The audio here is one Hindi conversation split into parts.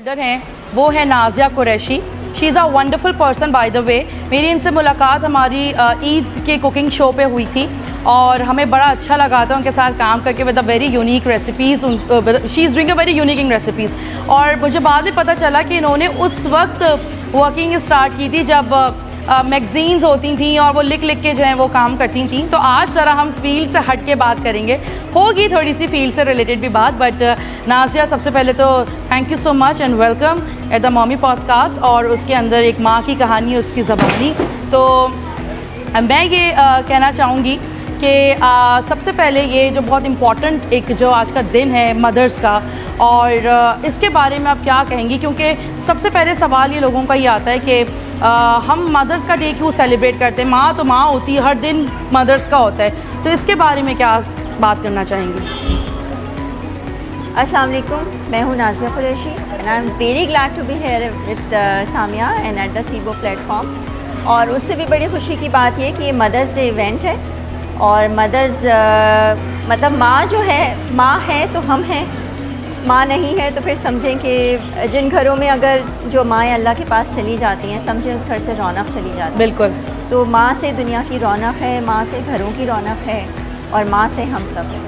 फाउंडर हैं वो है Nazia Qureshi. She is a wonderful person by the way. मेरी इनसे मुलाकात हमारी ईद के कुकिंग शो पे हुई थी और हमें बड़ा अच्छा लगा था उनके साथ काम करके with a very unique recipes. She is doing a very unique recipes. और मुझे बाद में पता चला कि इन्होंने उस वक्त वर्किंग स्टार्ट की थी जब मैगज़ीन्स होती थी और वो लिख लिख के जो है वो काम करती थी। तो आज ज़रा हम फील्ड से हट के बात करेंगे, होगी थोड़ी सी फील्ड से रिलेटेड भी बात। बट नाज़िया, सबसे पहले तो thank you so much and welcome at the mommy podcast. और उसके अंदर एक माँ की कहानी, उसकी ज़बानी। तो मैं ये कहना चाहूँगी कि सबसे पहले ये जो बहुत इम्पॉर्टेंट एक जो आज का दिन है मदर्स का, और इसके बारे में आप क्या कहेंगी? क्योंकि सबसे पहले सवाल ये लोगों का ये आता है कि हम मदर्स का डे क्यों सेलिब्रेट करते हैं? माँ तो माँ होती है, हर दिन मदर्स का होता है। तो इसके बारे में क्या बात करना चाहेंगी? अस्सलाम वालेकुम, मैं हूँ Nazia Qureshi and I am very glad to be here with Samia and at the Seebo platform. और उससे भी बड़ी खुशी की बात ये कि ये मदर्स डे इवेंट है और मदर्स मतलब माँ जो है, माँ है तो हम हैं, माँ नहीं है तो फिर समझें कि जिन घरों में अगर जो माएँ अल्लाह के पास चली जाती हैं, समझें उस घर से रौनक चली जाती है। बिल्कुल। तो माँ से दुनिया की रौनक है, माँ से घरों की रौनक है और माँ से हम सब हैं।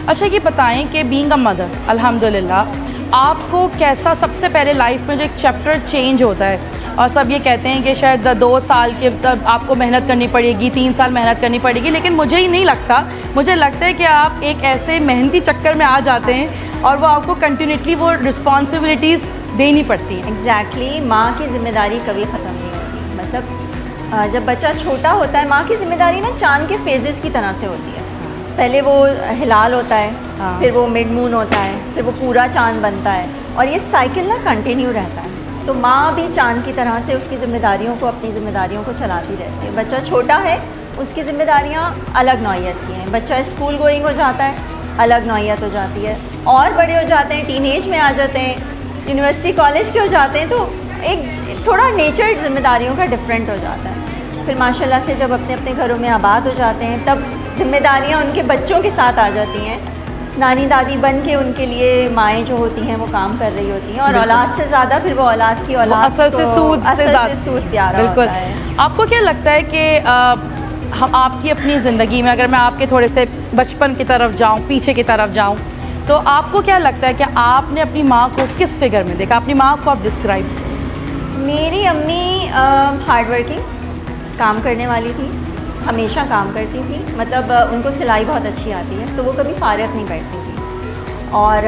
अच्छा, ये बताएं कि बीइंग अ मदर, अल्हम्दुलिल्लाह, आपको कैसा सबसे पहले लाइफ में जो एक चैप्टर चेंज होता है? और सब ये कहते हैं कि शायद 2 साल के तब आपको मेहनत करनी पड़ेगी, 3 साल मेहनत करनी पड़ेगी, लेकिन मुझे ही नहीं लगता। मुझे लगता है कि आप एक ऐसे मेहनती चक्कर में आ जाते हैं और वो आपको कंटिन्यूसली वो रिस्पॉन्सिबिलिटीज़ देनी पड़ती हैं। एग्जैक्टली, माँ की ज़िम्मेदारी कभी ख़त्म नहीं होती। मतलब जब बच्चा छोटा होता है, माँ की ज़िम्मेदारी ना चाँद के फेजेस की तरह से होती है। पहले वो हिलाल होता है, फिर वो मिड मून होता है, फिर वो पूरा चाँद बनता है और ये साइकिल ना कंटिन्यू रहता है। तो माँ भी चाँद की तरह से उसकी ज़िम्मेदारियों को, अपनी ज़िम्मेदारियों को चलाती रहती है। बच्चा छोटा है, उसकी ज़िम्मेदारियाँ अलग नौइयत की हैं। बच्चा स्कूल गोइंग हो जाता है, अलग नौइयत हो जाती है। और बड़े हो जाते हैं, टीनेज में आ जाते हैं, यूनिवर्सिटी कॉलेज के हो जाते हैं, तो एक थोड़ा नेचर ज़िम्मेदारियों का डिफरेंट हो जाता है। फिर माशाल्लाह से जब अपने अपने घरों में आबाद हो जाते हैं, तब ज़िम्मेदारियाँ उनके बच्चों के साथ आ जाती हैं। नानी दादी बन के उनके लिए माएँ जो होती हैं वो काम कर रही होती हैं और औलाद से ज़्यादा फिर वो औलाद की औलाद असल से सूद प्यारा बिल्कुल होता है। आपको क्या लगता है कि हम आपकी अपनी ज़िंदगी में, अगर मैं आपके थोड़े से बचपन की तरफ जाऊँ, पीछे की तरफ जाऊँ, तो आपको क्या लगता है कि आपने अपनी माँ को किस फिगर में देखा? अपनी माँ को आप डिस्क्राइब। मेरी अम्मी हार्ड वर्किंग, काम करने वाली थी, हमेशा काम करती थी। मतलब उनको सिलाई बहुत अच्छी आती है, तो वो कभी फारग नहीं बैठती थी। और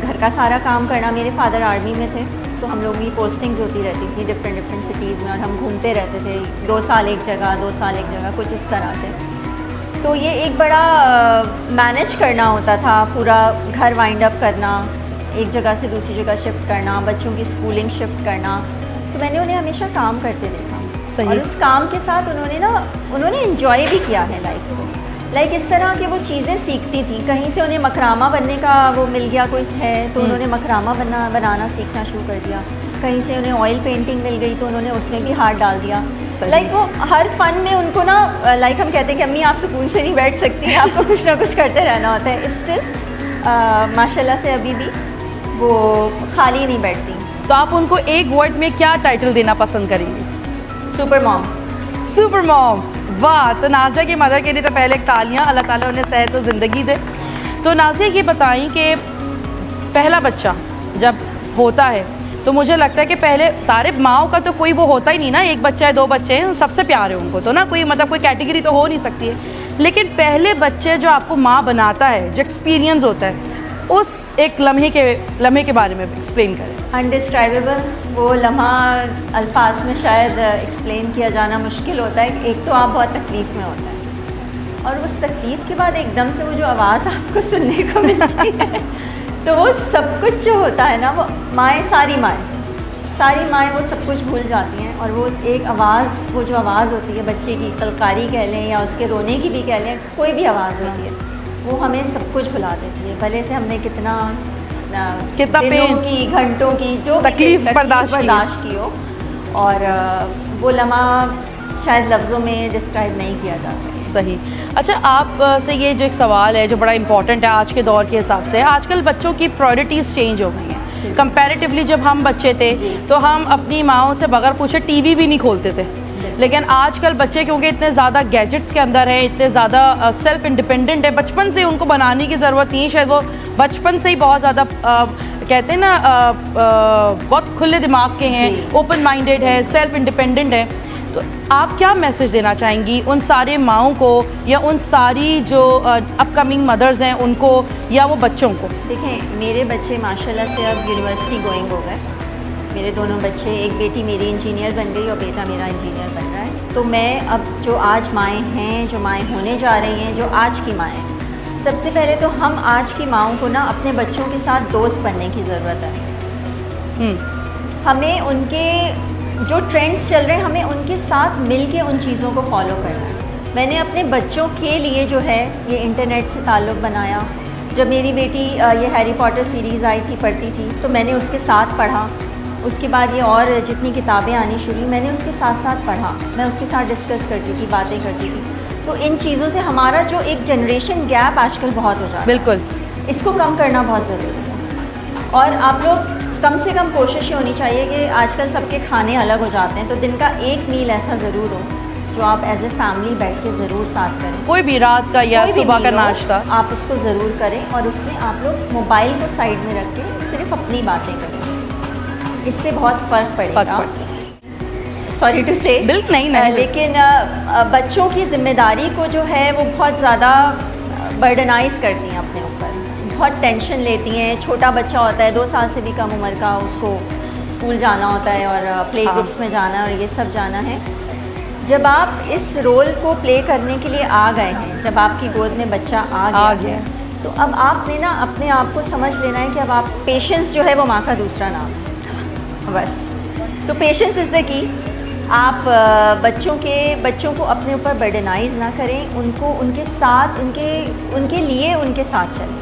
घर का सारा काम करना, मेरे फादर आर्मी में थे, तो हम लोग की पोस्टिंग्स होती रहती थी डिफरेंट सिटीज़ में और हम घूमते रहते थे, 2 साल एक जगह, 2 साल एक जगह, कुछ इस तरह से। तो ये एक बड़ा मैनेज करना होता था, पूरा घर वाइंड अप करना, एक जगह से दूसरी जगह शिफ्ट करना, बच्चों की स्कूलिंग शिफ्ट करना। तो मैंने उन्हें हमेशा काम करते देखा और उस काम के साथ उन्होंने एंजॉय भी किया है लाइफ को। लाइक इस तरह कि वो चीज़ें सीखती थी। कहीं से उन्हें मकरामा बनने का वो मिल गया कोई है, तो उन्होंने मकरामा बनाना सीखना शुरू कर दिया। कहीं से उन्हें ऑयल पेंटिंग मिल गई तो उन्होंने उसमें भी हाथ डाल दिया। लाइक वो हर फन में उनको ना, लाइक हम कहते हैं कि अम्मी आप सुकून से नहीं बैठ सकती हैं, आपको कुछ ना कुछ करते रहना होता है। स्टिल माशाल्लाह से अभी भी वो खाली नहीं बैठती। तो आप उनको एक वर्ड में क्या टाइटल देना पसंद करेंगे? Super mom. सुपर मॉम, वाह! तो नाज़िया की मदर के लिए तो पहले तालियां, अल्लाह ताला उन्हें सेहत और ज़िंदगी दे। तो नाज़िया ये बताएं कि पहला बच्चा जब होता है तो मुझे लगता है कि पहले सारे माओ का तो कोई वो होता ही नहीं ना, एक बच्चा है, 2 बच्चे हैं, सबसे प्यारे उनको तो ना कोई मतलब कोई कैटेगरी तो हो नहीं सकती है। लेकिन पहले बच्चे जो आपको माँ बनाता है, जो एक्सपीरियंस होता है, उस एक लम्हे के बारे में एक्सप्लेन करें। अनडिस्क्राइबेबल, वो लम्हा अल्फाज में शायद एक्सप्लेन किया जाना मुश्किल होता है। एक तो आप बहुत तकलीफ़ में होता है और उस तकलीफ़ के बाद एकदम से वो जो आवाज़ आपको सुनने को मिलती है, तो वो सब कुछ जो होता है ना, वो सारी माएँ वो सब कुछ भूल जाती हैं और वो उस एक आवाज़, वो जो आवाज़ होती है बच्चे की, कलकारी कह लें या उसके रोने की भी कह लें, कोई भी आवाज़ होती है, वो हमें सब कुछ भुला देती है। भले से हमने कितना दिनों की, घंटों की जो तकलीफ बर्दाश्त की हो, और वो लम्हा शायद लफ्ज़ों में डिस्क्राइब नहीं किया जा सकता। सही। अच्छा, आप से ये जो एक सवाल है जो बड़ा इंपॉर्टेंट है आज के दौर के हिसाब से, आजकल बच्चों की प्रायोरिटीज़ चेंज हो गई हैं। कंपैरेटिवली जब हम बच्चे थे तो हम अपनी माँओं से बगैर पूछे टीवी भी नहीं खोलते थे, लेकिन आजकल बच्चे क्योंकि इतने ज़्यादा गैजेट्स के अंदर है, इतने ज़्यादा सेल्फ इंडिपेंडेंट है, बचपन से उनको बनाने की ज़रूरत नहीं है, शायद वो बचपन से ही बहुत ज़्यादा कहते हैं ना बहुत खुले दिमाग के हैं, ओपन माइंडेड है, सेल्फ इंडिपेंडेंट है। तो आप क्या मैसेज देना चाहेंगी उन सारे माँओं को या उन सारी जो अपकमिंग मदर्स हैं उनको या वो बच्चों को? देखें, मेरे बच्चे माशाल्लाह से अब यूनिवर्सिटी गोइंग हो गए। मेरे दोनों बच्चे, एक बेटी मेरी इंजीनियर बन गई और बेटा मेरा इंजीनियर बन रहा है। तो मैं अब जो आज माएँ हैं, जो माएँ होने जा रही हैं, जो आज की माएँ हैं, सबसे पहले तो हम आज की माँओं को ना अपने बच्चों के साथ दोस्त बनने की ज़रूरत है। हमें उनके जो ट्रेंड्स चल रहे हैं, हमें उनके साथ मिल के उन चीज़ों को फॉलो करना है। मैंने अपने बच्चों के लिए जो है ये इंटरनेट से ताल्लुक़ बनाया। जब मेरी बेटी ये हैरी पॉटर सीरीज़ आई थी, पढ़ती थी, तो मैंने उसके साथ पढ़ा। उसके बाद ये और जितनी किताबें आनी शुरू, मैंने उसके साथ साथ पढ़ा। मैं उसके साथ डिस्कस करती थी, बातें करती थी। तो इन चीज़ों से हमारा जो एक जनरेशन गैप आजकल बहुत हो जाता है, बिल्कुल, इसको कम करना बहुत ज़रूरी है। और आप लोग कम से कम कोशिश ये होनी चाहिए कि आजकल सबके खाने अलग हो जाते हैं, तो दिन का एक मील ऐसा ज़रूर हो जो आप एज ए फैमिली बैठ के ज़रूर साथ करें। कोई भी रात का या सुबह का नाश्ता आप उसको ज़रूर करें और उसमें आप लोग मोबाइल को साइड में रख के सिर्फ अपनी बातें करें। इससे बहुत फ़र्क पड़ेगा। सॉरी टू से, बिल्कुल नहीं, लेकिन बच्चों की जिम्मेदारी को जो है वो बहुत ज़्यादा बर्डनाइज करती हैं अपने ऊपर, बहुत टेंशन लेती हैं। छोटा बच्चा होता है 2 साल से भी कम उम्र का, उसको स्कूल जाना होता है और प्ले ग्रुप्स में जाना है और ये सब जाना है। जब आप इस रोल को प्ले करने के लिए आ गए हैं, जब आपकी गोद में बच्चा आ गया है, तो अब आपने ना अपने आप को समझ लेना है कि अब आप, पेशेंस जो है वो माँ का दूसरा नाम है बस। तो पेशेंस इज़ द की। आप बच्चों को अपने ऊपर बर्डनाइज ना करें, उनको उनके साथ उनके लिए उनके साथ चलें।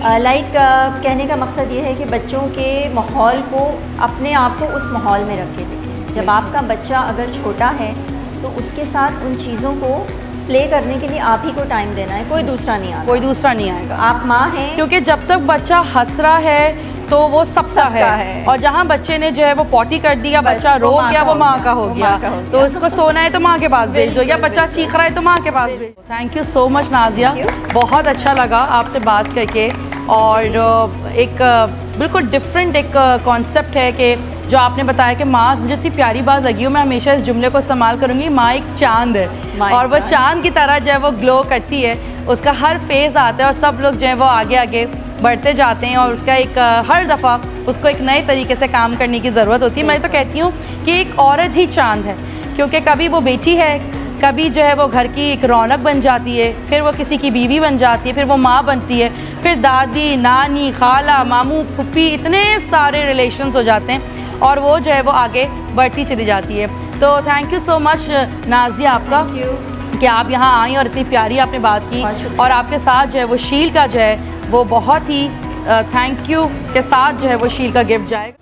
कहने का मकसद ये है कि बच्चों के माहौल को, अपने आप को उस माहौल में रख के देखें। जब आपका बच्चा अगर छोटा है तो उसके साथ उन चीज़ों को प्ले करने के लिए आप ही को टाइम देना है, कोई दूसरा नहीं आएगा। कोई दूसरा नहीं आएगा। आप माँ हैं, क्योंकि जब तक बच्चा हंस रहा है तो वो सबका है, और जहाँ बच्चे ने जो है वो पॉटी कर दिया, बच्चा रो गया, वो माँ का हो गया। तो उसको सोना है तो माँ के पास भेज दो, या बच्चा चीख रहा है तो माँ के पास भेज दो। Thank you so much Nazia, बहुत अच्छा लगा आपसे बात करके। और एक बिल्कुल डिफरेंट एक कॉन्सेप्ट है कि जो आपने बताया कि माँ, मुझे इतनी प्यारी बात लगी हो, मैं हमेशा इस जुमले को इस्तेमाल करूँगी, माँ एक चांद है और वो चांद की तरह जो है वो ग्लो करती है, उसका हर फेज़ आता है और सब लोग जो है वो आगे आगे बढ़ते जाते हैं और उसका एक हर दफ़ा उसको एक नए तरीके से काम करने की ज़रूरत होती है। मैं तो कहती हूँ कि एक औरत ही चांद है, क्योंकि कभी वो बेटी है, कभी जो है वो घर की एक रौनक बन जाती है, फिर वो किसी की बीवी बन जाती है, फिर वो माँ बनती है, फिर दादी, नानी, खाला, मामू, फुप्पी, इतने सारे रिलेशंस हो जाते हैं और वो जो है वो आगे बढ़ती चली जाती है। तो thank you so much Nazia आपका कि आप यहाँ आई और इतनी प्यारी आपने बात की, और आपके साथ जो है वो शील का जो है वो बहुत ही थैंक यू के साथ जो है वो शील का गिफ्ट जाएगा।